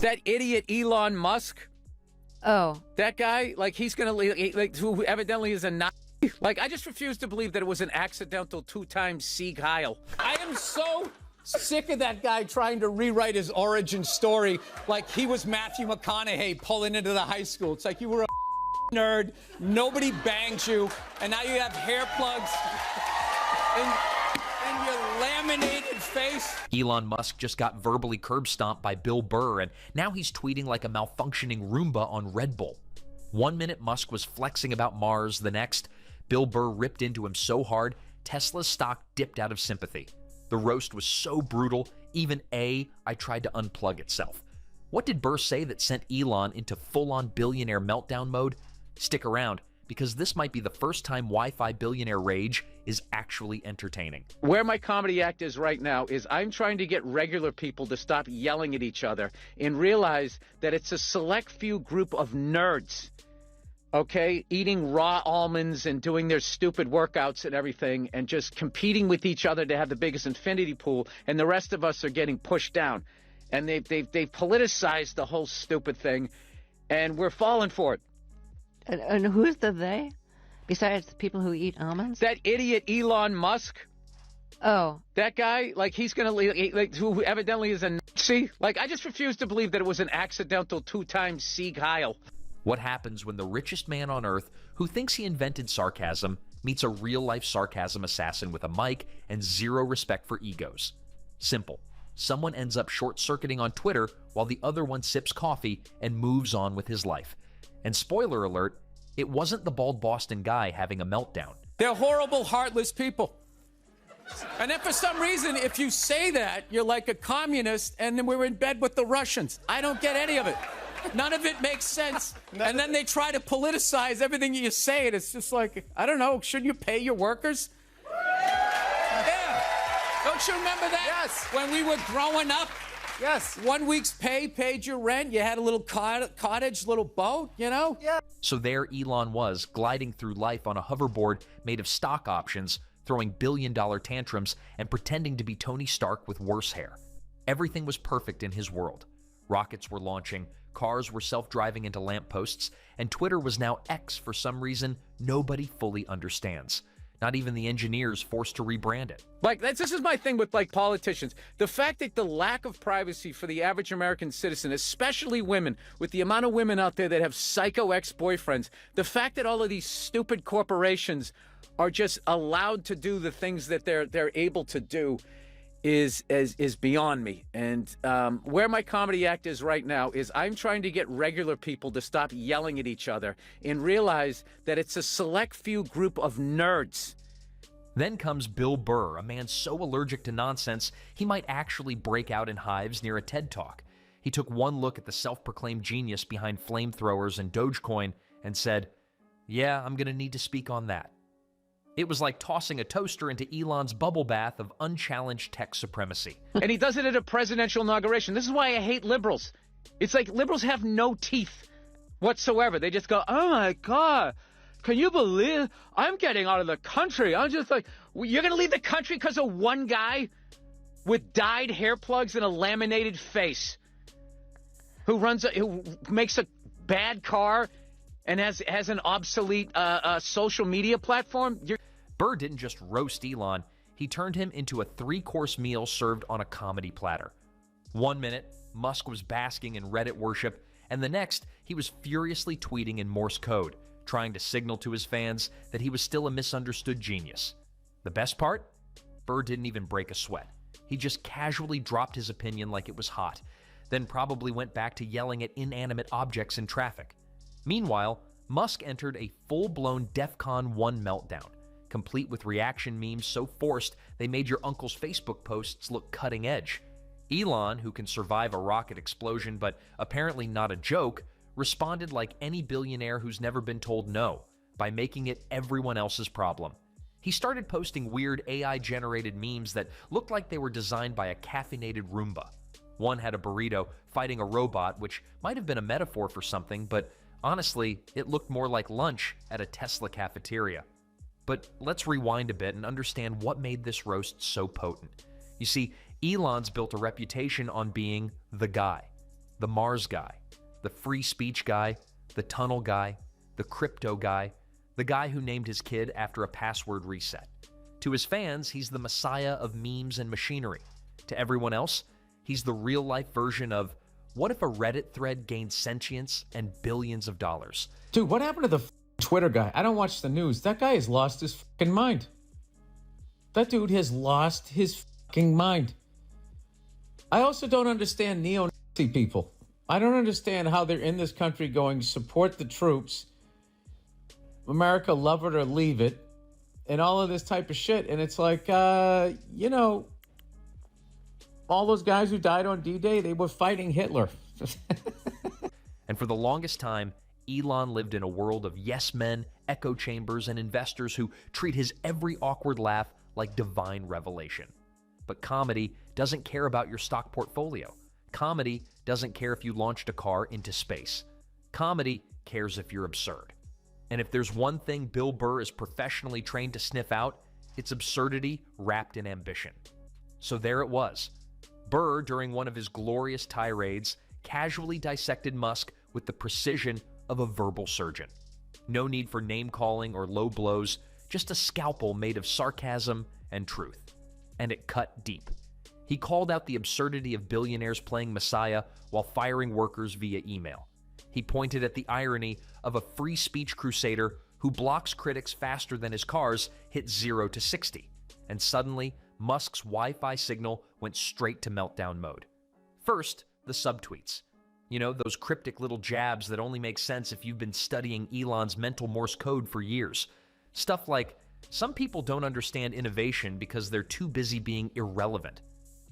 That idiot Elon Musk, Oh, that guy, like he's gonna like who evidently is a Nazi. Like I just refuse to believe that it was an accidental two-time Sieg Heil. I am so sick of that guy trying to rewrite his origin story like he was Matthew McConaughey pulling into the high school. It's like you were a nerd, nobody banged you, and now you have hair plugs in your laminated face. Elon Musk just got verbally curb stomped by Bill Burr, and now he's tweeting like a malfunctioning Roomba on Red Bull. 1 minute Musk was flexing about Mars, the next, Bill Burr ripped into him so hard, Tesla's stock dipped out of sympathy. The roast was so brutal, even I tried to unplug itself. What did Burr say that sent Elon into full-on billionaire meltdown mode? Stick around, because this might be the first time Wi-Fi billionaire rage is actually entertaining. Where my comedy act is right now is I'm trying to get regular people to stop yelling at each other and realize that it's a select few group of nerds, okay, eating raw almonds and doing their stupid workouts and everything and just competing with each other to have the biggest infinity pool, and the rest of us are getting pushed down. And they've politicized the whole stupid thing, and we're falling for it. and who's the they? Besides the people who eat almonds? That idiot Elon Musk, Oh, that guy, like he's gonna like who evidently is a Nazi. Like I just refuse to believe that it was an accidental two-time Sieg Heil. What happens when the richest man on earth, who thinks he invented sarcasm, meets a real-life sarcasm assassin with a mic and zero respect for egos? Simple. Someone ends up short-circuiting on Twitter while the other one sips coffee and moves on with his life. And spoiler alert, it wasn't the bald Boston guy having a meltdown. They're horrible, heartless people. And then for some reason, if you say that, you're like a communist, and then we're in bed with the Russians. I don't get any of it. None of it makes sense. And then they try to politicize everything you say, and it's just like, I don't know, shouldn't you pay your workers? Yeah. Don't you remember that? Yes. When we were growing up? Yes. 1 week's pay paid your rent. You had a little cottage, little boat, you know? Yeah. So there Elon was, gliding through life on a hoverboard made of stock options, throwing billion-dollar tantrums, and pretending to be Tony Stark with worse hair. Everything was perfect in his world. Rockets were launching, cars were self-driving into lampposts, and Twitter was now X for some reason nobody fully understands. Not even the engineers forced to rebrand it. Like, this is my thing with, like, politicians. The fact that the lack of privacy for the average American citizen, especially women, with the amount of women out there that have psycho ex-boyfriends, the fact that all of these stupid corporations are just allowed to do the things that they're able to do is beyond me. And where my comedy act is right now is I'm trying to get regular people to stop yelling at each other and realize that it's a select few group of nerds. Then comes Bill Burr, a man so allergic to nonsense he might actually break out in hives near a TED Talk. He took one look at the self-proclaimed genius behind flamethrowers and Dogecoin and said, "Yeah, I'm going to need to speak on that." It was like tossing a toaster into Elon's bubble bath of unchallenged tech supremacy. And he does it at a presidential inauguration. This is why I hate liberals. It's like liberals have no teeth whatsoever. They just go, oh my God, can you believe I'm getting out of the country? I'm just like, you're going to leave the country because of one guy with dyed hair plugs and a laminated face who makes a bad car and has an obsolete social media platform? Burr didn't just roast Elon, he turned him into a 3-course meal served on a comedy platter. 1 minute, Musk was basking in Reddit worship, and the next, he was furiously tweeting in Morse code, trying to signal to his fans that he was still a misunderstood genius. The best part? Burr didn't even break a sweat. He just casually dropped his opinion like it was hot, then probably went back to yelling at inanimate objects in traffic. Meanwhile, Musk entered a full-blown DEFCON 1 meltdown, complete with reaction memes so forced they made your uncle's Facebook posts look cutting edge. Elon, who can survive a rocket explosion but apparently not a joke, responded like any billionaire who's never been told no, by making it everyone else's problem. He started posting weird AI-generated memes that looked like they were designed by a caffeinated Roomba. One had a burrito fighting a robot, which might have been a metaphor for something, but honestly, it looked more like lunch at a Tesla cafeteria. But let's rewind a bit and understand what made this roast so potent. You see, Elon's built a reputation on being the guy. The Mars guy, the free speech guy, the tunnel guy, the crypto guy, the guy who named his kid after a password reset. To his fans, he's the messiah of memes and machinery. To everyone else, he's the real-life version of, what if a Reddit thread gained sentience and billions of dollars? Dude, what happened to the Twitter guy? I don't watch the news. That guy has lost his fucking mind. That dude has lost his fucking mind. I also don't understand neo-Nazi people. I don't understand how they're in this country going, support the troops, America, love it or leave it, and all of this type of shit. And it's like, you know, all those guys who died on D-Day, they were fighting Hitler. And for the longest time, Elon lived in a world of yes men, echo chambers, and investors who treat his every awkward laugh like divine revelation. But comedy doesn't care about your stock portfolio. Comedy doesn't care if you launched a car into space. Comedy cares if you're absurd. And if there's one thing Bill Burr is professionally trained to sniff out, it's absurdity wrapped in ambition. So there it was. Burr, during one of his glorious tirades, casually dissected Musk with the precision of a verbal surgeon. No need for name-calling or low blows, just a scalpel made of sarcasm and truth. And it cut deep. He called out the absurdity of billionaires playing Messiah while firing workers via email. He pointed at the irony of a free speech crusader who blocks critics faster than his cars hit 0 to 60. And suddenly, Musk's Wi-Fi signal went straight to meltdown mode. First, the subtweets. You know, those cryptic little jabs that only make sense if you've been studying Elon's mental Morse code for years. Stuff like, some people don't understand innovation because they're too busy being irrelevant.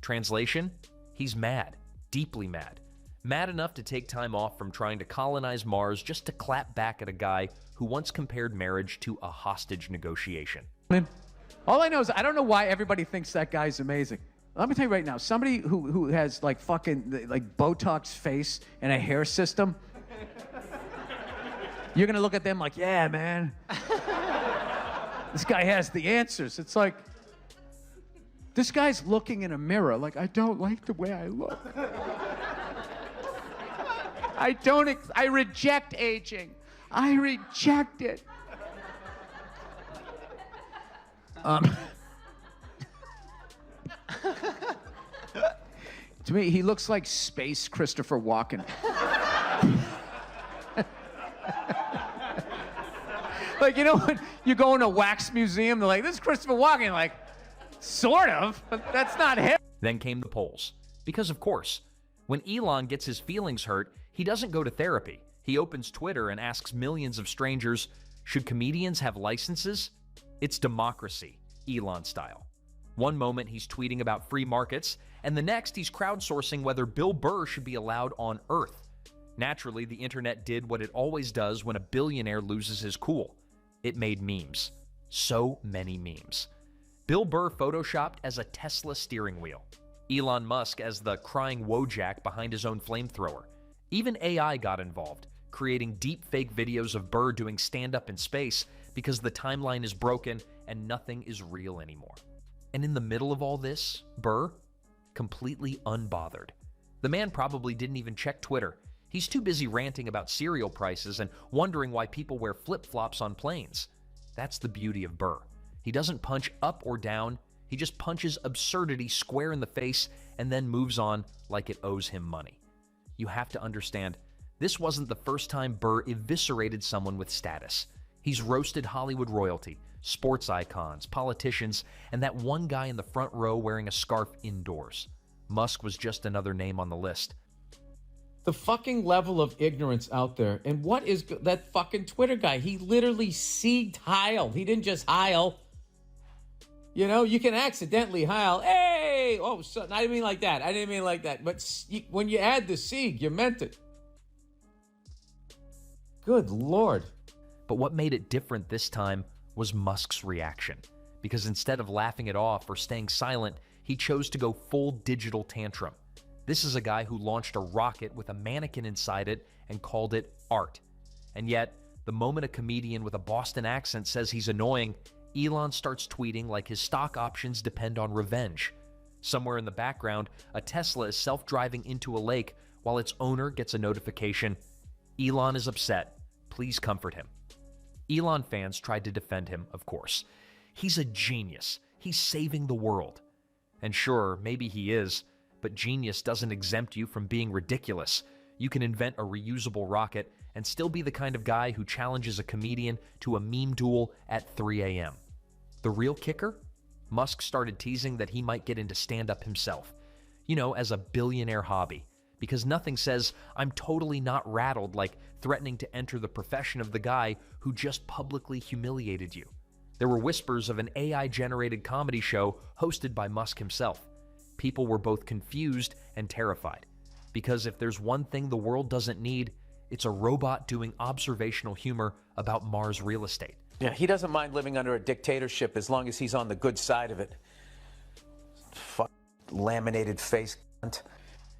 Translation? He's mad. Deeply mad. Mad enough to take time off from trying to colonize Mars just to clap back at a guy who once compared marriage to a hostage negotiation. All I know is I don't know why everybody thinks that guy's amazing. Let me tell you right now, somebody who has like fucking like Botox face and a hair system, you're gonna look at them like, yeah, man. This guy has the answers. It's like, this guy's looking in a mirror like, I don't like the way I look. I reject aging. I reject it. To me, he looks like space Christopher Walken. Like, you know, when you go in a wax museum, they're like, this is Christopher Walken. Like, sort of, but that's not him. Then came the polls. Because of course, when Elon gets his feelings hurt, he doesn't go to therapy. He opens Twitter and asks millions of strangers, should comedians have licenses? It's democracy, Elon style. One moment he's tweeting about free markets, and the next he's crowdsourcing whether Bill Burr should be allowed on Earth. Naturally, the internet did what it always does when a billionaire loses his cool. It made memes. So many memes. Bill Burr photoshopped as a Tesla steering wheel. Elon Musk as the crying Wojak behind his own flamethrower. Even AI got involved, creating deep fake videos of Burr doing stand-up in space because the timeline is broken and nothing is real anymore. And in the middle of all this, Burr, completely unbothered. The man probably didn't even check Twitter. He's too busy ranting about cereal prices and wondering why people wear flip-flops on planes. That's the beauty of Burr. He doesn't punch up or down, he just punches absurdity square in the face and then moves on like it owes him money. You have to understand, this wasn't the first time Burr eviscerated someone with status. He's roasted Hollywood royalty, sports icons, politicians, and that one guy in the front row wearing a scarf indoors. Musk was just another name on the list. The fucking level of ignorance out there. And what is that fucking Twitter guy? He literally seeded Heil. He didn't just Heil. You know, you can accidentally Heil. Hey! Oh, so, I didn't mean like that. I didn't mean like that. But when you add the Sieg, you meant it. Good Lord. But what made it different this time was Musk's reaction. Because instead of laughing it off or staying silent, he chose to go full digital tantrum. This is a guy who launched a rocket with a mannequin inside it and called it art. And yet, the moment a comedian with a Boston accent says he's annoying, Elon starts tweeting like his stock options depend on revenge. Somewhere in the background, a Tesla is self-driving into a lake while its owner gets a notification, "Elon is upset. Please comfort him." Elon fans tried to defend him, of course. He's a genius. He's saving the world. And sure, maybe he is, but genius doesn't exempt you from being ridiculous. You can invent a reusable rocket and still be the kind of guy who challenges a comedian to a meme duel at 3 a.m. The real kicker? Musk started teasing that he might get into stand-up himself. You know, as a billionaire hobby. Because nothing says, "I'm totally not rattled," like threatening to enter the profession of the guy who just publicly humiliated you. There were whispers of an AI-generated comedy show hosted by Musk himself. People were both confused and terrified. Because if there's one thing the world doesn't need, it's a robot doing observational humor about Mars real estate. Yeah, he doesn't mind living under a dictatorship as long as he's on the good side of it. Fuck laminated face cunt.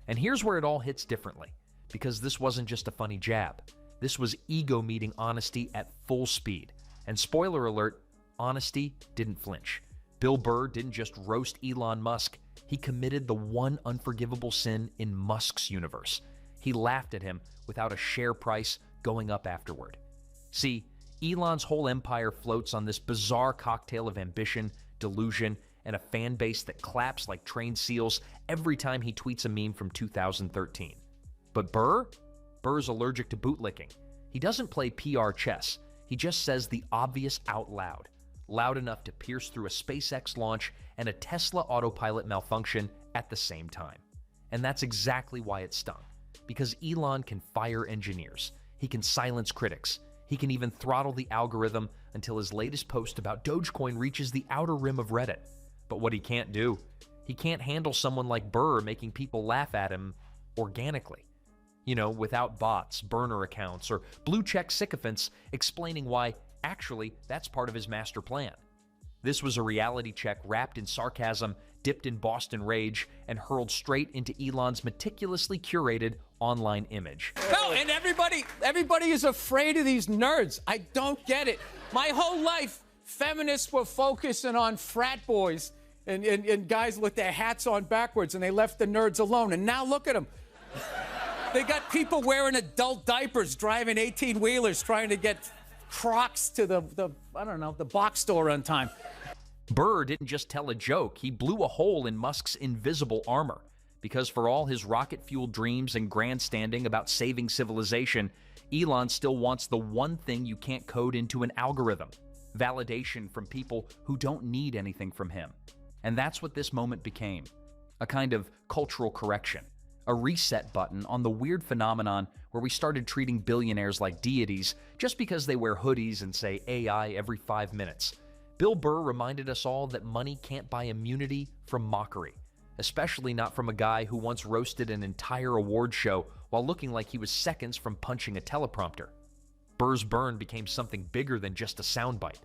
And here's where it all hits differently, because this wasn't just a funny jab. This was ego meeting honesty at full speed. And spoiler alert, honesty didn't flinch. Bill Burr didn't just roast Elon Musk, he committed the one unforgivable sin in Musk's universe. He laughed at him without a share price going up afterward. See, Elon's whole empire floats on this bizarre cocktail of ambition, delusion, and a fan base that claps like trained seals every time he tweets a meme from 2013. But Burr's allergic to bootlicking. He doesn't play PR chess. He just says the obvious out loud, loud enough to pierce through a SpaceX launch and a Tesla autopilot malfunction at the same time. And that's exactly why it stung. Because Elon can fire engineers. He can silence critics. He can even throttle the algorithm until his latest post about Dogecoin reaches the outer rim of Reddit. But what he can't do, he can't handle someone like Burr making people laugh at him organically. You know, without bots, burner accounts, or blue-check sycophants explaining why, actually, that's part of his master plan. This was a reality check wrapped in sarcasm, dipped in Boston rage, and hurled straight into Elon's meticulously curated online image. No, and everybody is afraid of these nerds. I don't get it. My whole life, feminists were focusing on frat boys and guys with their hats on backwards, and they left the nerds alone. And now look at them. They got people wearing adult diapers, driving 18-wheelers, trying to get Crocs to the box store on time. Burr didn't just tell a joke, he blew a hole in Musk's invisible armor. Because for all his rocket-fueled dreams and grandstanding about saving civilization, Elon still wants the one thing you can't code into an algorithm: validation from people who don't need anything from him. And that's what this moment became. A kind of cultural correction. A reset button on the weird phenomenon where we started treating billionaires like deities just because they wear hoodies and say AI every 5 minutes. Bill Burr reminded us all that money can't buy immunity from mockery, especially not from a guy who once roasted an entire award show while looking like he was seconds from punching a teleprompter. Burr's burn became something bigger than just a soundbite.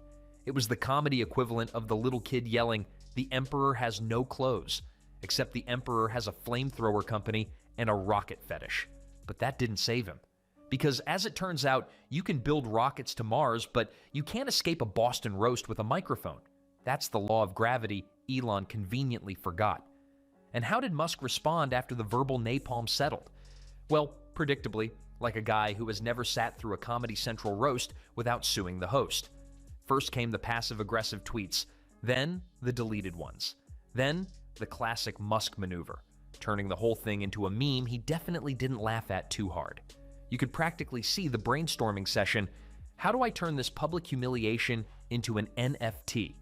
It was the comedy equivalent of the little kid yelling, "The emperor has no clothes," except the emperor has a flamethrower company and a rocket fetish. But that didn't save him. Because as it turns out, you can build rockets to Mars, but you can't escape a Boston roast with a microphone. That's the law of gravity Elon conveniently forgot. And how did Musk respond after the verbal napalm settled? Well, predictably, like a guy who has never sat through a Comedy Central roast without suing the host. First came the passive-aggressive tweets, then the deleted ones, then the classic Musk maneuver, turning the whole thing into a meme he definitely didn't laugh at too hard. You could practically see the brainstorming session. How do I turn this public humiliation into an NFT?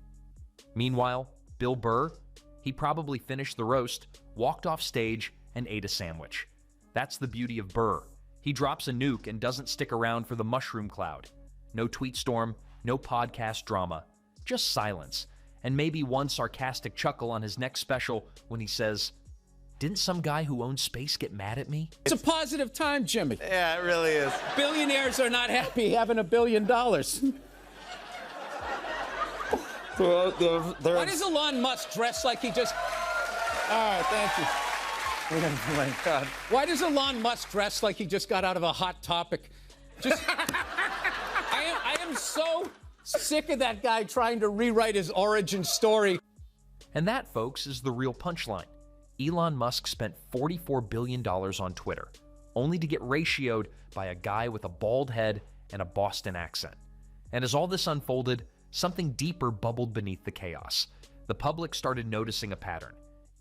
Meanwhile, Bill Burr, he probably finished the roast, walked off stage, and ate a sandwich. That's the beauty of Burr. He drops a nuke and doesn't stick around for the mushroom cloud. No tweet storm, no podcast drama, just silence, and maybe one sarcastic chuckle on his next special when he says, "Didn't some guy who owns space get mad at me?" It's a positive time, Jimmy. Yeah, it really is. Billionaires are not happy having $1 billion. Why does Elon Musk dress like he just... All right, thank you. God. Why does Elon Musk dress like he just got out of a Hot Topic? Just... I am so sick of that guy trying to rewrite his origin story. And that, folks, is the real punchline. Elon Musk spent $44 billion on Twitter, only to get ratioed by a guy with a bald head and a Boston accent. And as all this unfolded, something deeper bubbled beneath the chaos. The public started noticing a pattern.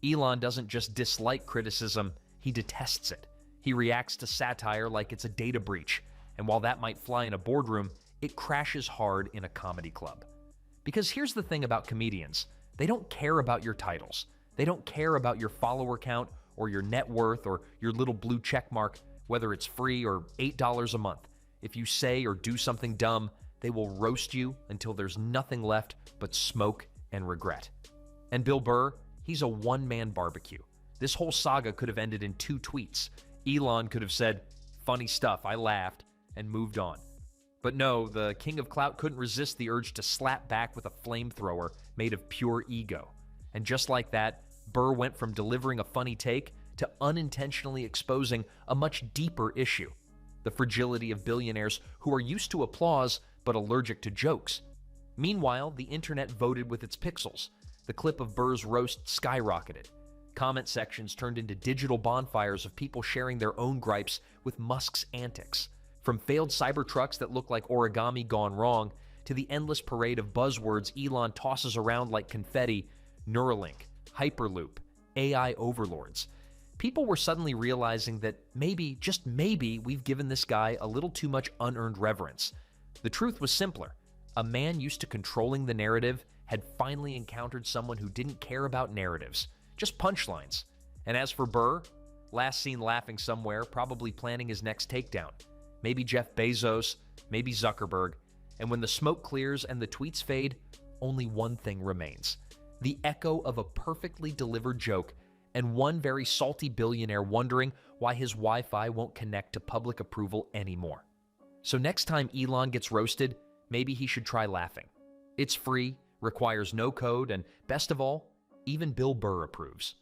Elon doesn't just dislike criticism, he detests it. He reacts to satire like it's a data breach, and while that might fly in a boardroom, it crashes hard in a comedy club. Because here's the thing about comedians, they don't care about your titles. They don't care about your follower count or your net worth or your little blue check mark, whether it's free or $8 a month. If you say or do something dumb, they will roast you until there's nothing left but smoke and regret. And Bill Burr, he's a one-man barbecue. This whole saga could have ended in 2 tweets. Elon could have said, "Funny stuff, I laughed," and moved on. But no, the king of clout couldn't resist the urge to slap back with a flamethrower made of pure ego. And just like that, Burr went from delivering a funny take to unintentionally exposing a much deeper issue: the fragility of billionaires who are used to applause but allergic to jokes. Meanwhile, the internet voted with its pixels. The clip of Burr's roast skyrocketed. Comment sections turned into digital bonfires of people sharing their own gripes with Musk's antics. From failed Cybertrucks that look like origami gone wrong, to the endless parade of buzzwords Elon tosses around like confetti: Neuralink, Hyperloop, AI overlords. People were suddenly realizing that maybe, just maybe, we've given this guy a little too much unearned reverence. The truth was simpler. A man used to controlling the narrative had finally encountered someone who didn't care about narratives, just punchlines. And as for Burr, last seen laughing somewhere, probably planning his next takedown. Maybe Jeff Bezos, maybe Zuckerberg. And when the smoke clears and the tweets fade, only one thing remains: the echo of a perfectly delivered joke and one very salty billionaire wondering why his Wi-Fi won't connect to public approval anymore. So next time Elon gets roasted, maybe he should try laughing. It's free, requires no code, and best of all, even Bill Burr approves.